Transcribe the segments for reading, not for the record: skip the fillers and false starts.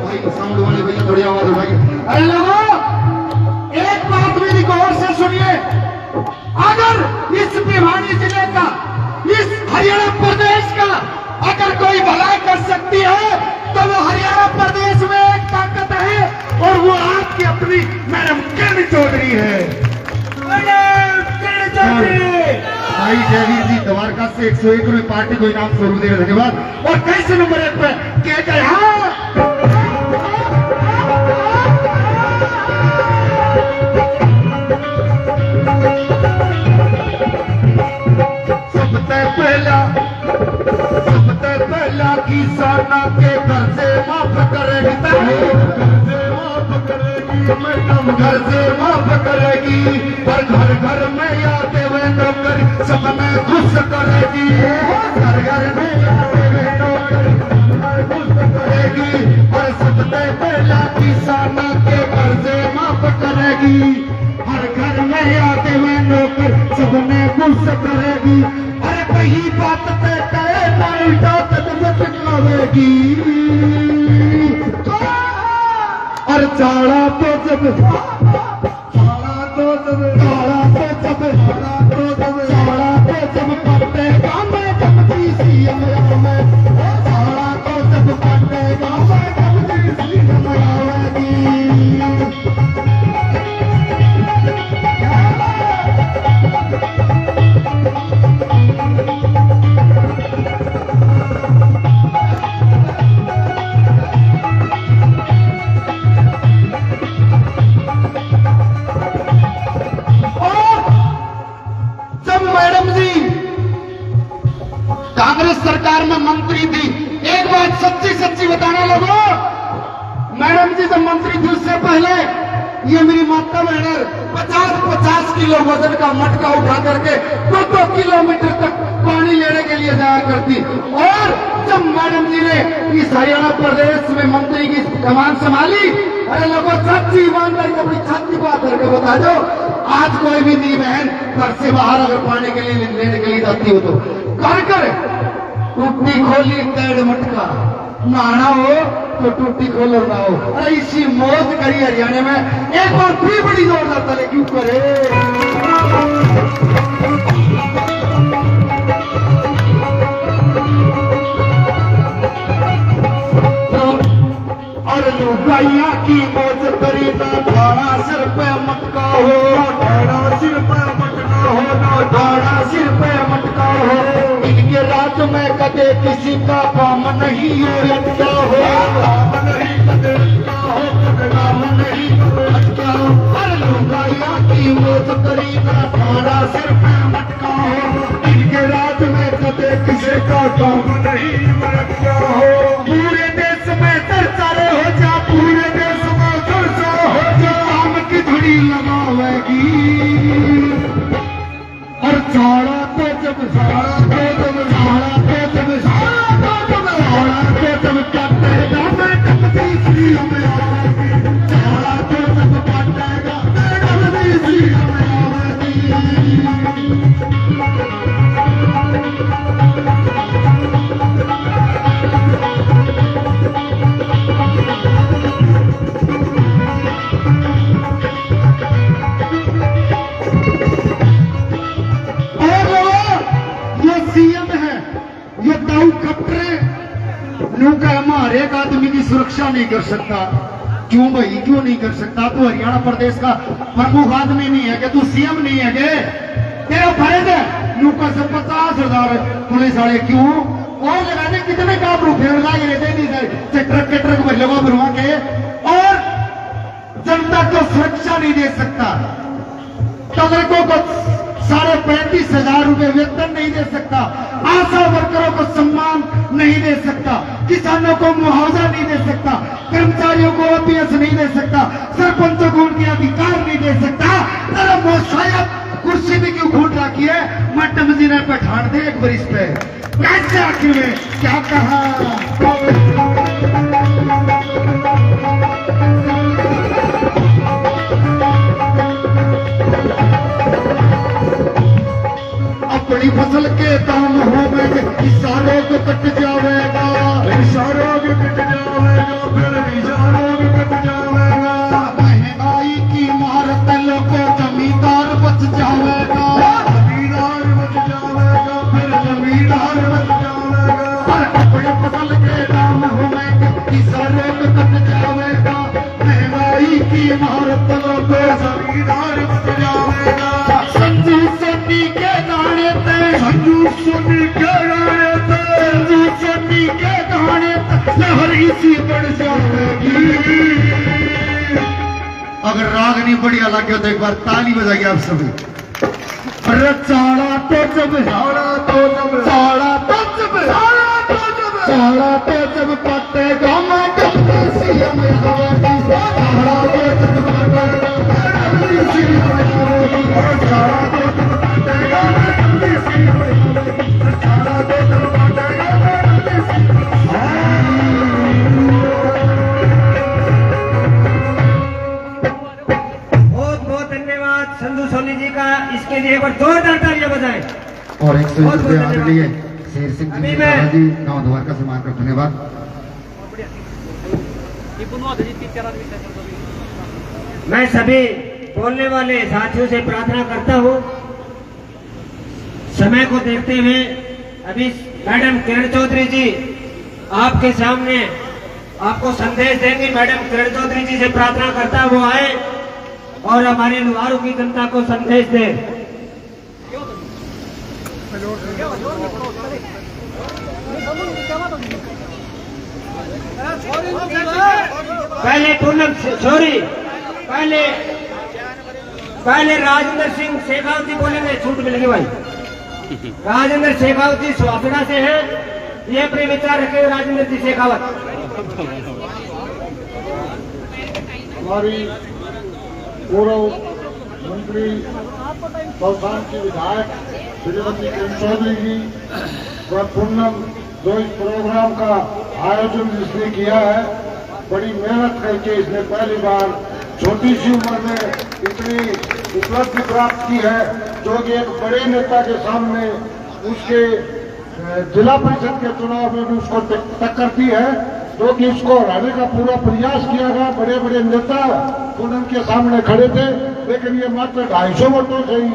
भाई साउंड वाले भैया थोड़ी आवाज उठाइए। अरे लोगों, एक बात मेरी गौर से सुनिए। अगर इस भिवानी जिले का, इस हरियाणा प्रदेश का अगर कोई भलाई कर सकती है तो वो हरियाणा प्रदेश में एक ताकत है और वो आपकी अपनी मैडम किरण चौधरी है। भाई जयवीर जी द्वारका से 101 रुपए पार्टी को इनाम स्वरूप देने धन्यवाद। और कैसे नंबर 1 पे के सबसे पहला किसाना के घर से माफ करेगी, मैडम घर से माफ करेगी, पर घर घर में आते हुए नौकरी सब में घुस करेगी, घर घर में आते हुए नौकरी घुस करेगी, और सबसे पहला किसाना के घर से माफ करेगी, हर घर में आते हुए नौकर सब में घुस करेगी। अरे कहीं बात पे कहे ना उल्टा तदमत लावेगी, और चाड़ा तो जब पटेगा मैं जबकि सीएम में, चाड़ा तो जब पटेगा मैं जबकि सीएम आवेगी। कांग्रेस सरकार में मंत्री थी, एक बात सच्ची सच्ची बताना लोगों, मैडम जी जब मंत्री थी उससे पहले ये मेरी माता बहन 50-50 किलो वजन का मटका उठा करके 2-2 किलोमीटर तक पानी लेने के लिए जाया करती। और जब मैडम जी ने इस हरियाणा प्रदेश में मंत्री की कमान संभाली, अरे लोगों सच्ची ईमानदारी अपनी छाती बात करके बता दो, आज कोई भी नी बहन घर से बाहर अगर पानी के लिए लेने के लिए जाती हो तो कर टूटी खोली कैड मटका, नहाना हो तो टूटी खोलो ना हो। अरे इसी मौज करी हरियाणा में, एक बार फिर बड़ी जोरदार तले क्यों करे। और लुगाइया की मौज करी ना, ठाड़ा सिर पे मटका हो, ठाड़ा सिर पे मटका हो, ना ठाड़ा सिर पे मटका हो, इनके रात में कदे किसी का काम नहीं हो अटका हो, काम नहीं कदे अटका हो, कदे काम नहीं अटका हो। हर लुगाइया की मौज करी ना, ठाड़ा सिर पे मटका हो, इनके रात में कदे किसी का काम नहीं अटका हो। पूरे देश में चर्चा हो जा, पूरे देश में चर्चा हो जा, काम की धुड़ी लगावेगी। और चाड़ा तो जब चाड़ा तो जब चाड़ा तो जब चाड़ा तो जब चाड़ा तो जब कटेगा मैं कपती सी हमें आवेगी, चाड़ा तो जब कटेगा मैं कपती सी हमें आवेगी। हमारे एक आदमी की सुरक्षा नहीं कर सकता, क्यों भाई क्यों नहीं कर सकता? तू हरियाणा प्रदेश का प्रमुख आदमी नहीं है कि तू सीएम नहीं है के? तेरा फर्ज है लूका से 50,000 पुलिस वाले क्यों और लगाने कितने काम रुपये लगे ट्रक के ट्रक में लगा बनवा के, और जनता को सुरक्षा नहीं दे सकता, नागरिकों को 35,500 रुपए वेतन नहीं दे सकता, आशा वर्करों को सम्मान नहीं दे सकता, किसानों को मुआवजा नहीं दे सकता, कर्मचारियों को ओपीएस नहीं दे सकता, सरपंचों को उनके अधिकार नहीं दे सकता। तेरा वो शायद कुर्सी भी क्यों घूट रखी है, मैडम जी ने बैठान दे एक बार इस पे, कैसे आखिर में क्या कहा। अपनी फसल के दाम हो गए, इशारों को कट जाएगा, इशारों को कट जाएगा, फिर के गाने लहर इसी बढ़ जाएगी। अगर राग नहीं बढ़िया लगे तो एक बार ताली बजाइए आप सभी। अरे चाड़ा तो जब पटेगा मैं सीएम संधू सोनी जी का इसके लिए एक बार जोरदार तालियां बजाएं। और 101 रुपये आदरणीय शेर सिंह जी जी गाँव द्वारका से मानकर धन्यवाद। मैं सभी बोलने वाले साथियों से प्रार्थना करता हूं, समय को देखते हुए अभी मैडम किरण चौधरी जी आपके सामने आपको संदेश देंगे। मैडम किरण चौधरी जी से प्रार्थना करता वो आए और हमारे लुहारू की जनता को संदेश दे। पहले पूनम सॉरी पहले राजेंद्र सिंह शेखावत जी बोलेंगे, छूट मिलेगी भाई। राजेंद्र शेखावत जी सुहासना से हैं, ये अपने विचार रखे राजेंद्र जी शेखावत। हमारी पूर्व मंत्री संस्थान की विधायक श्रीमती किरण चौधरी जी व पूनम जो इस प्रोग्राम का आयोजन जिसने किया है, बड़ी मेहनत करके इसने पहली बार छोटी सी उम्र में इतनी उपलब्धि प्राप्त की है, जो कि एक बड़े नेता के सामने उसके जिला परिषद के चुनाव में भी उसको टक्कर दी है, जो कि उसको हराने का पूरा प्रयास किया गया। बड़े बड़े नेता पूनम के सामने खड़े थे, लेकिन ये मात्र 250 वोटों से ही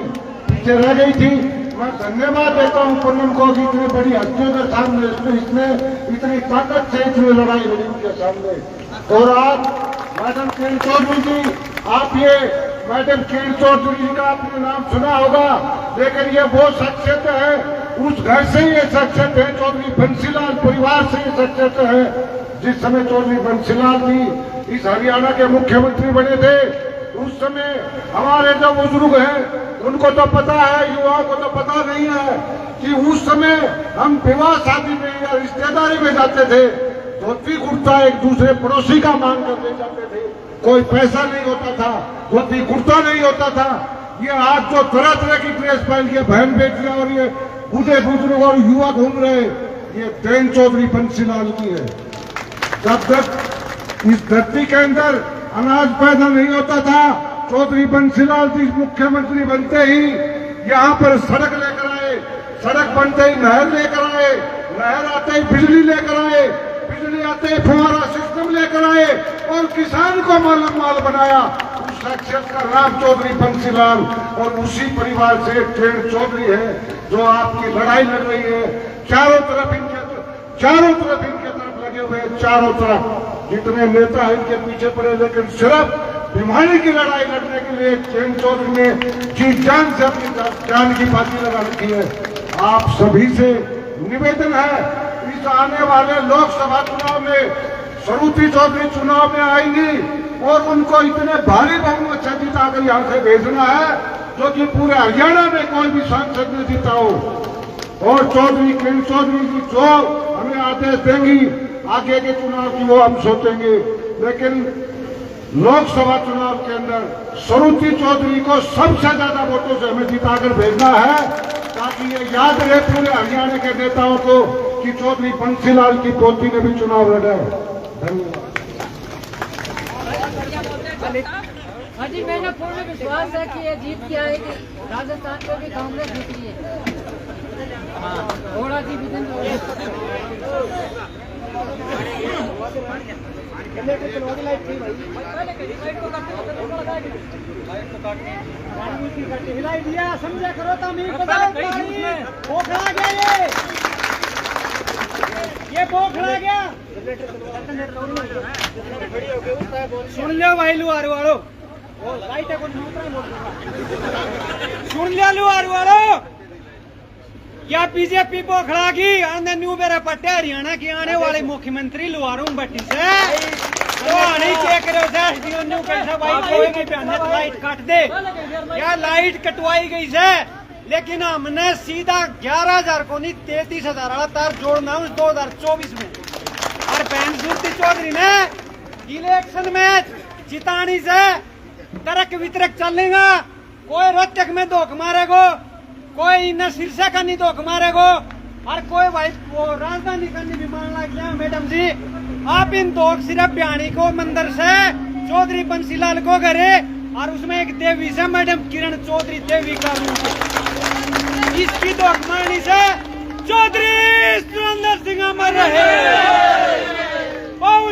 पीछे रह गई थी। मैं धन्यवाद देता हूं पूनम को कि इतनी बड़ी हस्तियों के सामने इसने इतनी ताकत से इतनी लड़ाई लड़ी उनके सामने। और आज मैडम किरण चौधरी जी, आप ये मैडम किरण चौधरी जी का आपने नाम सुना होगा, लेकिन ये वो शख्सियत है, उस घर से ये शख्सियत है, चौधरी बंसीलाल परिवार से ये शख्सियत है। जिस समय चौधरी बंसीलाल जी इस हरियाणा के मुख्यमंत्री बने थे, उस समय हमारे जो बुजुर्ग हैं उनको तो पता है, युवाओं को तो पता नहीं है कि उस समय हम विवाह शादी में या रिश्तेदारी में जाते थे, धोती कुर्ता एक दूसरे पड़ोसी का मांग कर ले जाते थे। कोई पैसा नहीं होता था, धोती कुर्ता नहीं होता था। ये आज जो तरह तरह की ड्रेस पहन के बहन बेटियां और ये बूढ़े बुजुर्ग और युवा घूम रहे, ये देन चौधरी बंसीलाल की है। जब तक इस धरती के अंदर अनाज पैदा नहीं होता था, चौधरी बंसीलाल जी मुख्यमंत्री बनते ही यहाँ पर सड़क लेकर आए, सड़क बनते ही नहर लेकर आए, नहर आते ही बिजली लेकर आए, बिजली आते ही फुहारा सिस्टम लेकर आए और किसान को माल बनाया। उस शख्सियत का नाम चौधरी बंसीलाल और उसी परिवार से किरण चौधरी है, जो आपकी लड़ाई लड़ रही है। चारों तरफ इनके तरफ लगे हुए, चारों तरफ जितने नेता हैं इनके पीछे पड़े, लेकिन सिर्फ बीमारी की लड़ाई लड़ने के लिए किरण चौधरी ने जी जान से अपनी जान की बाजी लगा रखी है। आप सभी से निवेदन है, इस आने वाले लोकसभा चुनाव में स्वरूपी चौधरी चुनाव में आएंगी और उनको इतने भारी बहुमत से जिताकर यहाँ से भेजना है, जो कि पूरे हरियाणा में कोई भी सांसद ने जीता हो। और चौधरी किरण चौधरी जी जो हमें आदेश देंगी आगे के चुनाव की, वो हम सोचेंगे, लेकिन लोकसभा चुनाव के अंदर स्वरूपी चौधरी को सबसे ज्यादा वोटों से हमें जिताकर भेजना है, ताकि ये याद रहे पूरे हरियाणा के नेताओं को कि चौधरी बंसीलाल की पोती ने भी चुनाव लड़ा है। धन्यवाद। अजी मैंने पूर्ण विश्वास है कि ये जीत के आएगी। राजस्थान में भी कांग्रेस जीती है। घोड़ा जी भी समझा करो तो पोखरा गया, ये पोखरा गया। सुन लो भाई लुहारू वालों, सुन लिया लुहारू वालों, या बीजेपी बोखड़ागी आने न्यू बेरा पट्टे हरियाणा की आने वाले मुख्यमंत्री लुहारू भट्टी से वो नहीं चेक करो न्यू कैसा भाई कोई भी पहने लाइट काट दे या लाइट कटवाई गई है, लेकिन हमने सीधा 11,000 को नहीं 33,000 वाला तार जोड़ना उस 2024 में। और बहन सूरती चौधरी ने इलेक्शन में जितानी से तरक वितरक चलेगा, कोई रोहतक में धोख मारेगो, कोई इन शीर्षा का नहीं धोख मारेगो, और कोई भाई वो राजधानी का नहीं भी मान लग गया। मैडम जी आप इन धोख सिर्फ बयानी को मंदिर से चौधरी बंसीलाल को करे, और उसमें एक देवी से मैडम किरण चौधरी देवी का रूप है। इसकी धोख मारनी से चौधरी सुरेंद्र सिंह अमर रहे,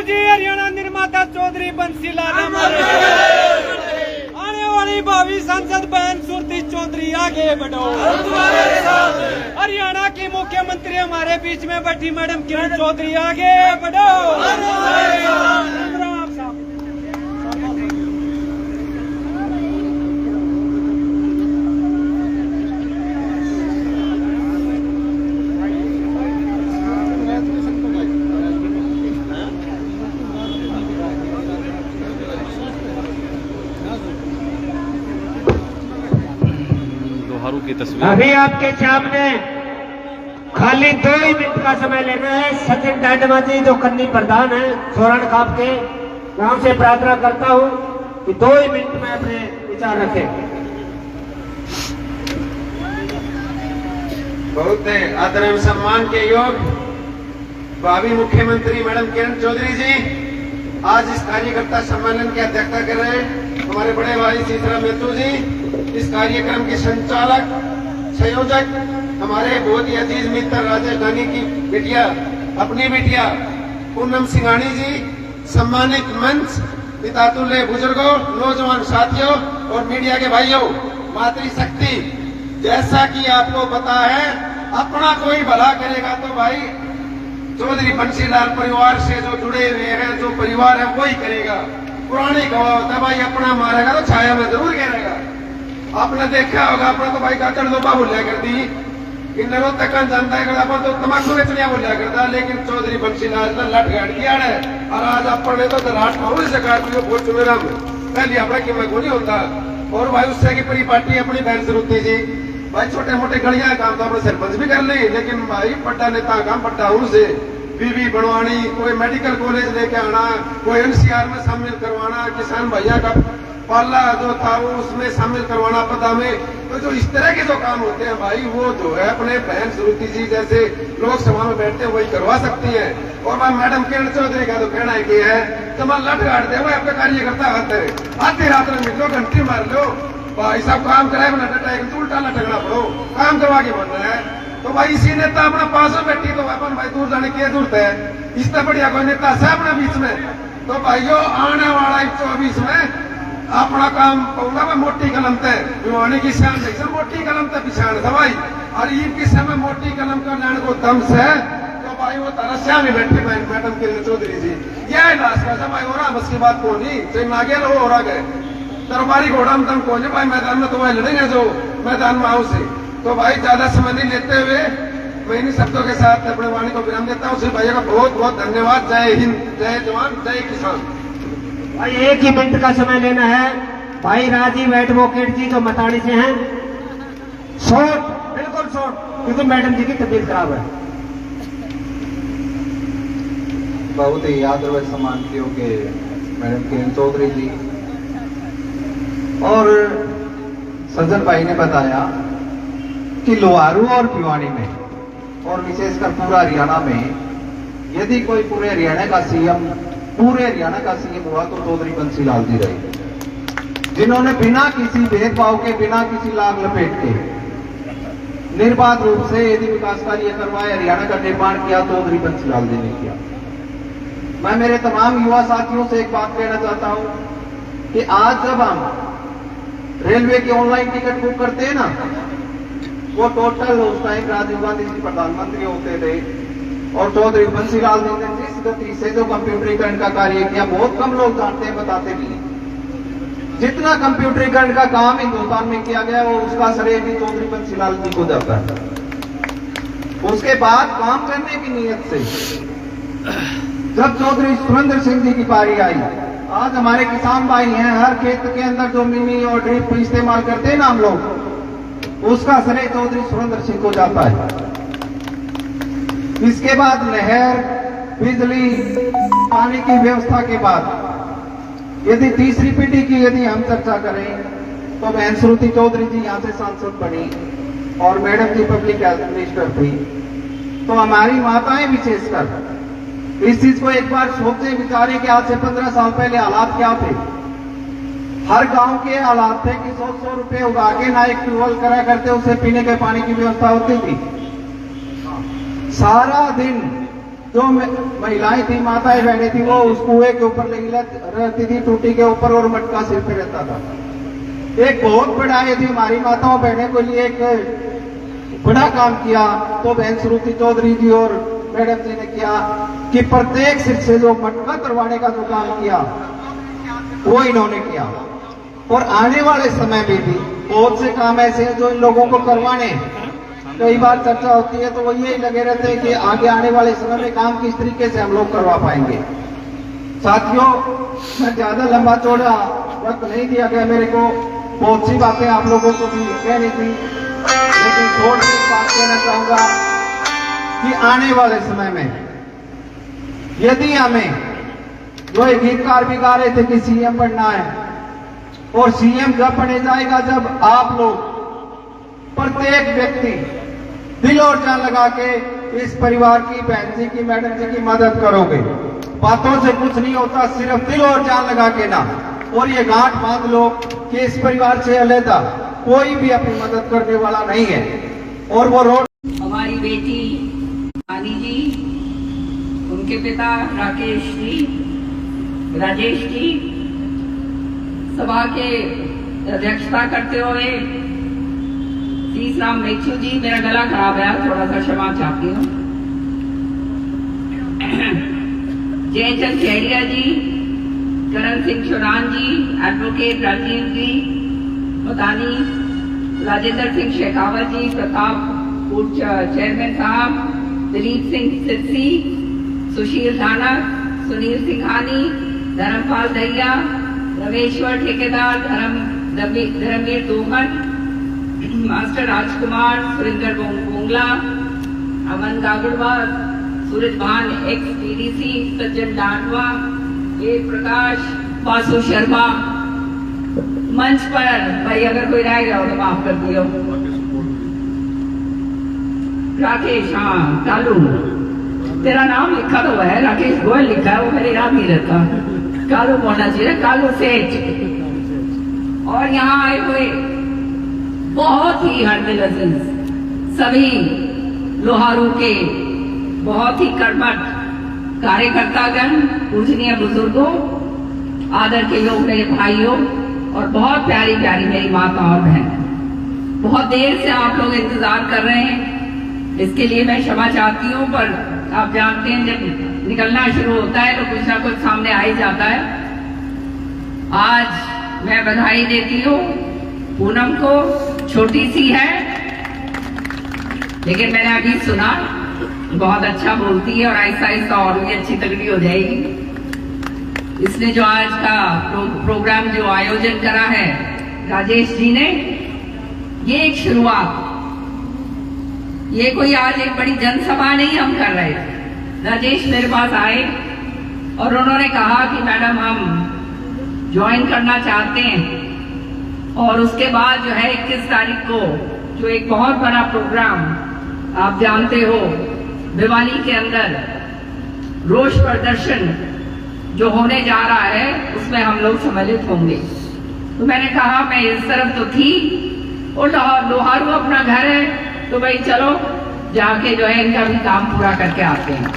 जी हरियाणा निर्माता चौधरी बंसीलाल अमर रहे। आने वाली भावी सांसद बहन सुरती चौधरी आगे बढ़ो। हरियाणा की मुख्यमंत्री हमारे बीच में बैठी मैडम किरण चौधरी आगे बढ़ो। की तस्वीर अभी आपके सामने खाली 2 ही मिनट का समय लेना है। सचिन डांडमा जी जो कन्नी प्रधान है सोरण खाप के गांव से प्रार्थना करता हूं कि 2 ही मिनट में अपने विचार रखें। बहुत आदर एवं सम्मान के योग भावी मुख्यमंत्री मैडम किरण चौधरी जी आज इस कार्यकर्ता सम्मेलन की अध्यक्षता कर रहे हैं। हमारे बड़े भाई सीसरा मेहतो जी इस कार्यक्रम के संचालक संयोजक, हमारे बहुत ही अजीज मित्र राजेश धानी की बिटिया अपनी बिटिया पूनम सिंघानी जी, सम्मानित मंच, पितातुल्य बुजुर्गों, नौजवान साथियों और मीडिया के भाइयों, मातृशक्ति जैसा कि आपको पता है अपना कोई भला करेगा तो भाई चौधरी बंसीलाल परिवार से जो जुड़े हुए हैं, जो परिवार है वही करेगा। पुरानी गवाह होता है भाई अपना मारेगा तो छाया में जरूर गिरेगा। आपने देखा होगा अपना तो भाई काचड़ दोबा बोलिया कर दी, इन तक जानता है अपन तो तमाकू बेचनिया बोलिया करता, लेकिन चौधरी बंसीलाल ने लट गाड़ किया है। और आज अपने तो राज भवन से काट दियो वोट चुनेरा में पहले अपना की मैं नहीं होता। और भाई उससे की पूरी पार्टी अपनी बहन जरूरती जी भाई छोटे मोटे गलियां काम तो अपने सरपंच भी कर ली, लेकिन भाई बड़ा नेता काम बड़ा उनसे बीबी बनवानी, कोई मेडिकल कॉलेज लेके आना, कोई एनसीआर में शामिल करवाना, किसान भैया का पाला जो था वो उसमें शामिल करवाना पता में, तो जो इस तरह के जो काम होते हैं भाई वो जो है अपने बहन सुरुति जी जैसे लोकसभा में बैठते हैं वही करवा सकती है। और भाई मैडम किरण चौधरी का तो कहना है कि है तो लट गाड़ दे भाई आपका कार्यकर्ता आते आधी रात में मिलो घंटी मार लो भाई साहब काम कराए बना डटा एक उल्टा लटकना पड़ो काम करवा के बनना है। तो भाई इसी नेता अपना पास में बैठी तो अपन भाई दूर जाने की जरूरत है, इससे बढ़िया कोई नेता है अपने बीच में। तो भाइयों आने वाला 24 में अपना काम कहूंगा मैं मोटी कलम तय भिवानी की श्याम जैसे मोटी कलम तय पिछाड़ था भाई, और ईद की समय मोटी कलम का लाने को दम से तो भाई वो तारा श्याम ही बैठे मैडम किरण चौधरी जी यह लाश का भाई हो रहा बस की बात को नहीं चाहे नागे लो हो रहा गए दरबारी घोड़ा में दम को भाई मैदान में तो भाई लड़ेंगे जो मैदान में आओ से। तो भाई ज्यादा समय नहीं लेते हुए मैं इन शब्दों के साथ अपने वाणी को विराम देता हूँ। सिर्फ भैया का बहुत बहुत धन्यवाद। जय हिंद, जय जवान, जय किसान। भाई 1 ही मिनट का समय लेना है। भाई राजीव एडवोकेट जी जो मताड़ी से हैं, शॉर्ट बिल्कुल शॉर्ट, क्योंकि मैडम जी की तबीयत खराब है। बहुत ही आदर व सम्मान के मैडम किरण चौधरी जी और सज्जन भाई ने बताया कि लोहारू और भिवानी में और विशेषकर पूरा हरियाणा में यदि कोई पूरे हरियाणा का सीएम हुआ तो चौधरी बंसीलाल जी रहे, जिन्होंने बिना किसी भेदभाव के, बिना किसी लाग लपेट के निर्बाध रूप से यदि विकास कार्य करवाए, हरियाणा का निर्माण किया, चौधरी बंसीलाल जी ने किया। मैं मेरे तमाम युवा साथियों से एक बात कहना चाहता हूं कि आज जब हम रेलवे की ऑनलाइन टिकट बुक करते हैं ना, वो टोटल उस टाइम राजीव गांधी जी प्रधानमंत्री होते थे और चौधरी बंसीलाल जी ने जिस गति से जो कंप्यूटरीकरण का कार्य किया बहुत कम लोग जानते हैं, बताते भी नहीं। जितना कंप्यूटरीकरण का काम हिंदुस्तान में किया गया वो उसका श्रेय भी चौधरी बंसीलाल जी को जाता है। उसके बाद काम करने की नीयत से जब चौधरी सुरेंद्र सिंह जी की पारी आई, आज हमारे किसान भाई हैं, हर खेत के अंदर जो मिनी और ड्रिप इस्तेमाल करते हैं ना हम लोग, उसका श्रेय चौधरी सुरेंद्र सिंह को जाता है। इसके बाद नहर, बिजली, पानी की व्यवस्था के बाद यदि तीसरी पीढ़ी की यदि हम चर्चा करें तो बहन श्रुति चौधरी जी यहाँ से सांसद बनी और मैडम जी पब्लिक हेल्थ मिनिस्टर थी। तो हमारी माताएं विशेषकर इस चीज को एक बार सोचे विचारे कि आज से 15 साल पहले हालात क्या थे। हर गांव के हालात थे कि 100 रुपए उगा के ना एक ट्यूबवेल करा करते, उससे पीने के पानी की व्यवस्था होती थी। सारा दिन जो महिलाएं थी, माताएं बहनें थी, वो उस कुएं के ऊपर लगी रहती थी, टूटी के ऊपर, और मटका सिर पे रहता था। एक बहुत बड़ा यदि हमारी माताओं बहनों के लिए एक बड़ा काम किया तो बहन श्रुति चौधरी जी और मैडम जी ने किया कि प्रत्येक सिर से जो मटका करवाने का जो काम किया वो इन्होंने किया। और आने वाले समय में भी बहुत से काम ऐसे हैं जो इन लोगों को करवाने। कई बार चर्चा होती है तो वो यही लगे रहते हैं कि आगे आने वाले समय में काम किस तरीके से हम लोग करवा पाएंगे। साथियों, मैं ज्यादा लंबा चौड़ा वक्त नहीं दिया गया मेरे को, बहुत सी बातें आप लोगों को भी कहनी थी, लेकिन थोड़ी सी बात कहना चाहूंगा कि आने वाले समय में यदि हमें, जो एक गीतकार भी गा रहे थे कि सीएम बनना है, और सीएम जब बने जाएगा जब आप लोग प्रत्येक व्यक्ति दिल और जान लगा के इस परिवार की, बहन जी की, मैडम जी की मदद करोगे। बातों से कुछ नहीं होता, सिर्फ दिल और जान लगा के ना, और ये गांठ बांध लो कि इस परिवार से अलग कोई भी अपनी मदद करने वाला नहीं है। और वो रोड, हमारी बेटी रानी जी, उनके पिता राकेश जी, राजेश जी, सभा के अध्यक्षता करते हुए तीसरा मेचू जी, मेरा गला खराब है, थोड़ा सा क्षमा चाहती हूँ, जयचंद खेड़िया जी, करण सिंह चौरान जी, एडवोकेट राजीव जी मदानी, राजेंद्र सिंह शेखावत जी, प्रताप चेयरमैन साहब, दिलीप सिंह सिरसी, सुशील धानक, सुनील सिंघानी, धर्मपाल दहिया, रमेश्वर ठेकेदार, धर्मवीर दोहन, मास्टर राजकुमार, सुरेंद्र बोंगला, अमन गागड़वार, सूरज भान एक्स पीडीसी, सज्जन डांडवा, ए प्रकाश, वासु शर्मा, मंच पर भाई अगर कोई रह गया हो तो माफ कर दियो, राकेश, हाँ कालू, तेरा नाम लिखा तो है, राकेश गोयल लिखा है, वो मेरे याद नहीं रहता, कालू बोलना चाहिए, कालू सेठ। और यहाँ आए हुए बहुत ही हरदिल अजीज सभी लोहारू के बहुत ही कर्मठ कार्यकर्तागण, पूजनीय बुजुर्गों, आदर के योग मेरे भाइयों, और बहुत प्यारी प्यारी मेरी माता और बहन, बहुत देर से आप लोग इंतजार कर रहे हैं, इसके लिए मैं क्षमा चाहती हूँ। पर आप जानते हैं जब निकलना शुरू होता है तो कुछ ना कुछ सामने आ ही जाता है। आज मैं बधाई देती हूँ पूनम को, छोटी सी है लेकिन मैंने अभी सुना बहुत अच्छा बोलती है और आहिस्ता आहिस्ता और भी अच्छी तगड़ी हो जाएगी। इसने जो आज का प्रोग्राम जो आयोजन करा है राजेश जी ने, ये एक शुरुआत, ये कोई आज एक बड़ी जनसभा नहीं हम कर रहे थे। राजेश मेरे पास आए और उन्होंने कहा कि मैडम हम ज्वाइन करना चाहते हैं, और उसके बाद जो है 21 तारीख को जो एक बहुत बड़ा प्रोग्राम आप जानते हो भिवानी के अंदर रोष प्रदर्शन जो होने जा रहा है उसमें हम लोग सम्मिलित होंगे। तो मैंने कहा मैं इस तरफ तो थी, और लोहारू अपना घर है तो भाई चलो जाके जो है इनका भी काम पूरा करके आते हैं।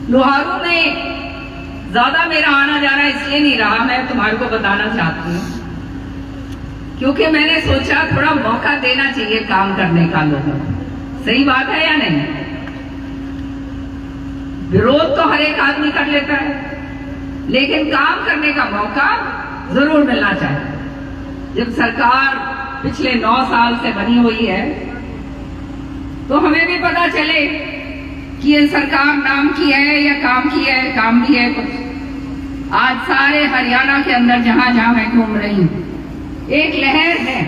लोहारू में ज्यादा मेरा आना जाना इसलिए नहीं रहा, मैं तुम्हारे को बताना चाहती हूँ, क्योंकि मैंने सोचा थोड़ा मौका देना चाहिए काम करने का लोगों को। सही बात है या नहीं? विरोध तो हर एक आदमी कर लेता है, लेकिन काम करने का मौका जरूर मिलना चाहिए। जब सरकार पिछले 9 साल से बनी हुई है तो हमें भी पता चले कि ये सरकार नाम की है या काम की है, काम भी है कुछ। आज सारे हरियाणा के अंदर जहां जहां मैं घूम रही हूं, एक लहर है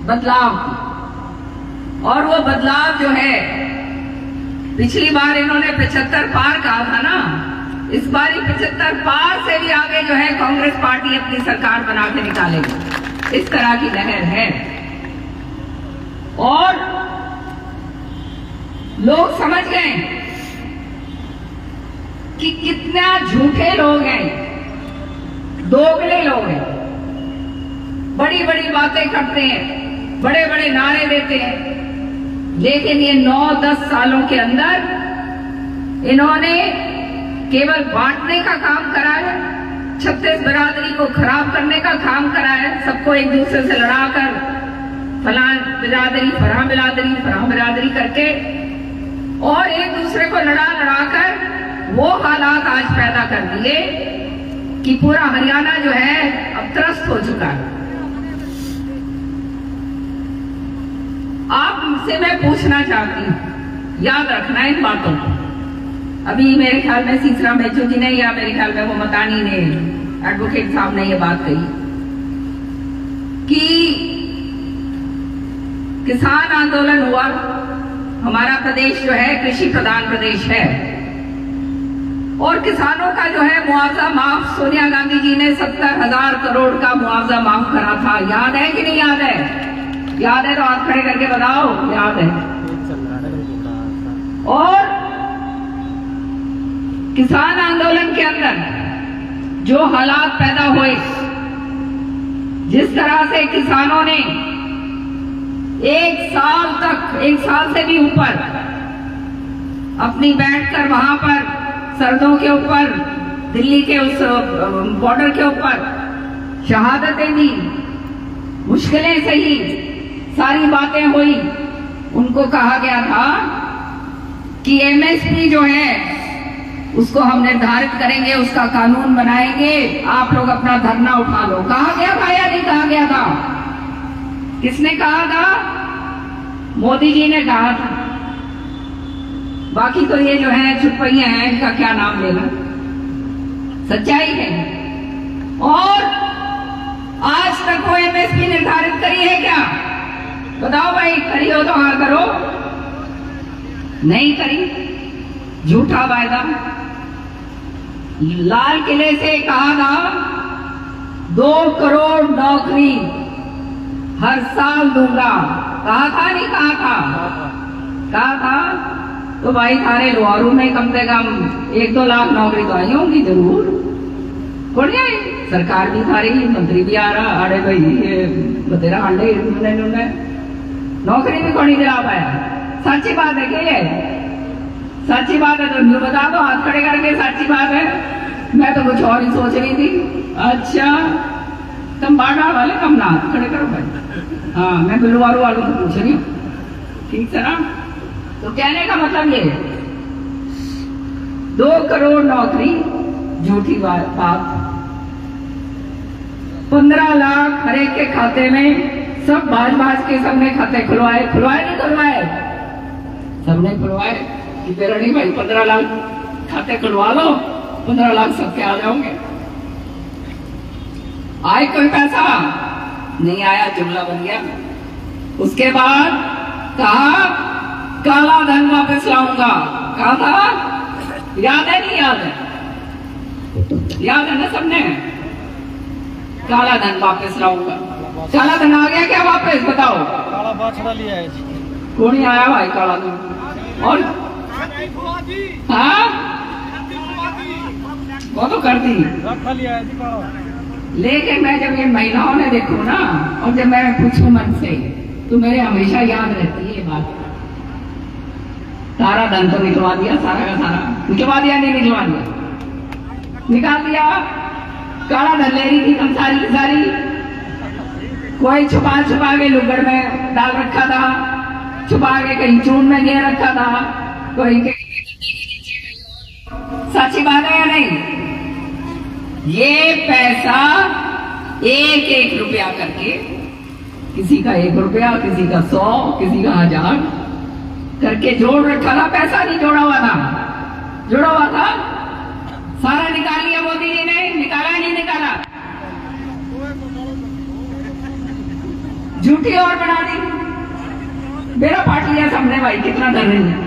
बदलाव की। और वो बदलाव जो है, पिछली बार इन्होंने 75 पार कहा था ना, इस बार 75 पार से भी आगे जो है कांग्रेस पार्टी अपनी सरकार बना के निकालेगी। इस तरह की लहर है। और लोग समझ गए कि कितना झूठे लोग हैं, दोगले लोग हैं, बड़ी बड़ी बातें करते हैं, बड़े बड़े नारे देते हैं, लेकिन ये 9-10 सालों के अंदर इन्होंने केवल बांटने का काम करा है, 36 बिरादरी को खराब करने का काम करा है, सबको एक दूसरे से लड़ाकर फलां बिरादरी फलां बिरादरी करके और एक दूसरे को लड़ा कर वो हालात आज पैदा कर दिए कि पूरा हरियाणा जो है अब त्रस्त हो चुका है। आपसे मैं पूछना चाहती हूं, याद रखना इन बातों को। अभी मेरे ख्याल में सीसरा मेचू जी ने या मेरे ख्याल में वो मतानी ने, एडवोकेट साहब ने ये बात कही कि किसान आंदोलन हुआ। हमारा प्रदेश जो है कृषि प्रधान प्रदेश है और किसानों का जो है मुआवजा माफ, सोनिया गांधी जी ने 70,000 करोड़ का मुआवजा माफ करा था। याद है कि नहीं याद है? याद है तो हाथ खड़े करके बताओ, याद है। और किसान आंदोलन के अंदर जो हालात पैदा हुए, जिस तरह से किसानों ने 1 साल तक, 1 साल से भी ऊपर अपनी बैठकर वहां पर सरहदों के ऊपर, दिल्ली के उस बॉर्डर के ऊपर शहादतें दी, मुश्किलें सही, सारी बातें हुई। उनको कहा गया था कि एमएसपी जो है उसको हम निर्धारित करेंगे, उसका कानून बनाएंगे, आप लोग अपना धरना उठा लो। कहा गया था या नहीं कहा गया था? किसने कहा था? मोदी जी ने कहा था। बाकी तो ये जो है चुपैया हैं, इनका क्या नाम लेना, सच्चाई है। और आज तक वो एमएसपी निर्धारित करी है क्या? बताओ भाई, करी हो तो हाँ करो। नहीं करी, झूठा वायदा। लाल किले से कहा था 2 करोड़ नौकरी हर साल दूंगा, कहा था नहीं कहा था? कहा था। तो भाई थारे लोहारू में कम से कम 1-2 लाख नौकरी तो आई होंगी जरूर। बढ़िया, सरकार भी थारी, मंत्री भी आ रहा, अरे भाई ये बतेरा अंडे नौकरी भी कौन नहीं दिला पाया। सच्ची बात है कि ये सच्ची बात है? तो मुझे बता दो हाथ खड़े करके, सच्ची बात है। मैं तो कुछ और ही सोच रही थी। अच्छा, तुम बाड़ा वाले कम ना हाथ खड़े करो भाई। हाँ, मैं बिलवारू वालों को पूछ रही हूँ, ठीक है ना? तो कहने का मतलब ये 2 करोड़ नौकरी, झूठी बात। 15 लाख हर एक के खाते में, सब बाज के सबने खाते खुलवाए नहीं खुलवाए? सबने खुलवाए कि तेरा नहीं भाई, 15 लाख खाते खुलवा लो, 15 लाख सबके आ जाओगे। आए कोई पैसा नहीं आया, जुमला बन गया। उसके बाद कहा काला धन वापस लाऊंगा, कहा था, याद है नहीं याद है? याद है ना सबने? काला धन वापस लाऊंगा। काला धन आ गया क्या वापस? बताओ। काला बाछड़ा लिया है जी। कौन ही आया भाई काला धन? और हाँ, वो तो कर दी, रखा लिया है जी काला। लेकिन मैं जब ये महिलाओं ने देखो ना, और जब मैं पूछूं मन से, तो मेरे हमेशा याद रहती है ये बात। सारा धन तो निकलवा दिया, सारा का सारा निकलवा दिया, नहीं निकलवा दिया? निकाल दिया। काला धन ले रही थी तुम सारी की सारी। कोई छुपा के लुगड़ में डाल रखा था, छुपा के कहीं चून में गिर रखा था, कोई सच्ची बात है या नहीं? ये पैसा 1-1 रुपया करके, किसी का 1 रुपया, किसी का 100, किसी का 1000, करके जोड़ रखा था, पैसा नहीं जोड़ा हुआ था। जोड़ा हुआ था सारा निकाल लिया मोदी जी ने, निकाला नहीं निकाला, झूठी और बना दी। मेरा पार्टी लिया सामने भाई, कितना डर रही है।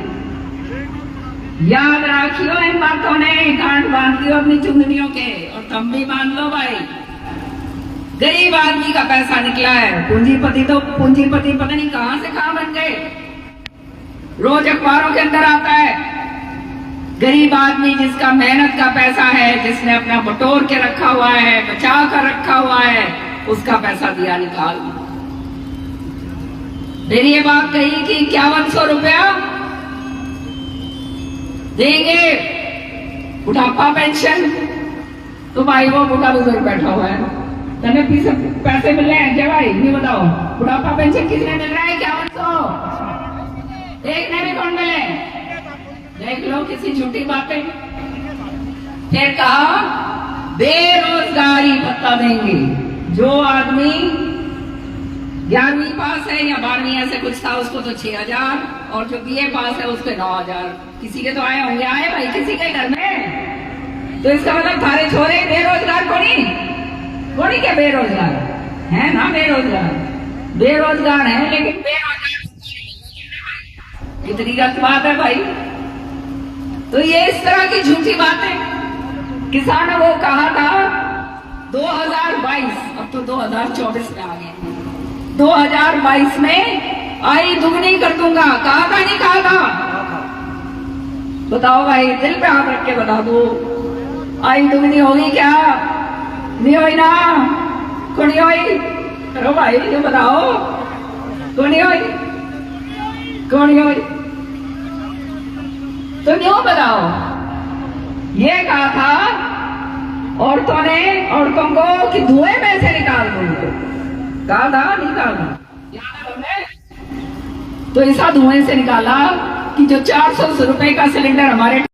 याद रखियो इन बातों ने, गांठ बांध दियो अपनी चुंगनियों के, और तुम भी बांध लो भाई। गरीब आदमी का पैसा निकला है, पूंजीपति तो पूंजीपति पता नहीं कहां से कहां बन गए। रोज अखबारों के अंदर आता है गरीब आदमी जिसका मेहनत का पैसा है, जिसने अपना बटोर के रखा हुआ है, बचा कर रखा हुआ है, उसका पैसा दिया निकाल। फिर ये बात कही कि 5100 रुपया देंगे बुढ़ापा पेंशन। तो भाई वो बुढ़ा बुजुर्ग बैठा हुआ है, तने पैसे मिल रहे हैं क्या भाई? नहीं बताओ, बुढ़ापा पेंशन कितने मिल रहा है? 5100। एक ने भी कौन मिले? देख लो किसी झूठी बातें। फिर कहा बेरोजगारी भत्ता देंगे। जो आदमी 11वीं पास है या 12वीं ऐसे कुछ था, उसको तो 6000, और जो BA पास है उसके 9000। किसी के तो आए होंगे, आए भाई किसी के घर में। तो इसका मतलब थारे छोरे बेरोजगार कोनी क्या बेरोजगार है ना? बेरोजगार है, लेकिन बेरोजगार कितनी गलत बात है भाई। तो ये इस तरह की झूठी बातें किसानों को कहा था 2022, अब तो 2024 में आ गए। 2022 में आई दुगनी कर दूंगा, कहा था नहीं कहा था? बताओ भाई, दिल पे हाथ रख के बता दो, आई दुगनी होगी क्या? नहीं हुई ना? कौन हुई? करो भाई, ये बताओ कौन हुई? कौन हुई? तो क्यों बताओ? ये कहा था औरतों को कि धुएं में से निकाल दो, कहा था नहीं कहा था? याद है तुम्हें? तो ऐसा धुएं से निकाला कि जो 400 रुपए का सिलेंडर हमारे